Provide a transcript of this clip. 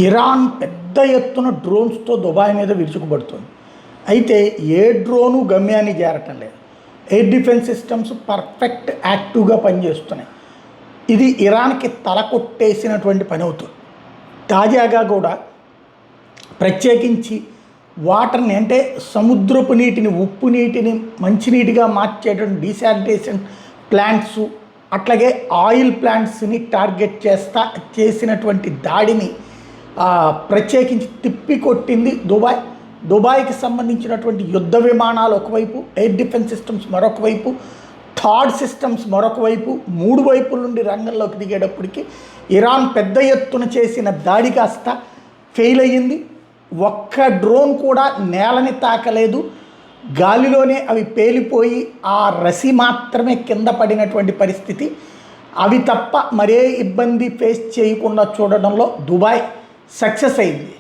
Iran పెద్ద ఎత్తున డ్రోన్స్తో Dubai మీద విరుచుకుపడుతుంది. అయితే ఏ డ్రోను గమ్యాన్ని చేరటం లేదు. ఎయిర్ డిఫెన్స్ సిస్టమ్స్ పర్ఫెక్ట్ యాక్టివ్గా పనిచేస్తున్నాయి. ఇది ఇరాన్కి తల కొట్టేసినటువంటి పని అవుతుంది. తాజాగా కూడా ప్రత్యేకించి వాటర్ని అంటే సముద్రపు నీటిని, ఉప్పు నీటిని మంచినీటిగా మార్చేటువంటి డీశానిటేషన్ ప్లాంట్స్, అట్లాగే ఆయిల్ ప్లాంట్స్ని టార్గెట్ చేసినటువంటి దాడిని ప్రత్యేకించి తిప్పికొట్టింది దుబాయ్. దుబాయ్కి సంబంధించినటువంటి యుద్ధ విమానాలు ఒకవైపు, ఎయిర్ డిఫెన్స్ సిస్టమ్స్ మరొక వైపు, థాడ్ సిస్టమ్స్ మరొక వైపు, మూడు వైపుల నుండి రంగంలోకి దిగేటప్పటికి ఇరాన్ పెద్ద ఎత్తున చేసిన దాడి కాస్త ఫెయిల్ అయ్యింది. ఒక్క డ్రోన్ కూడా నేలని తాకలేదు. గాలిలోనే అవి పేలిపోయి ఆ రసి మాత్రమే కింద పడినటువంటి పరిస్థితి. అవి తప్ప మరే ఇబ్బంది ఫేస్ చేయకుండా చూడడంలో దుబాయ్ సక్సెస్ అయింది.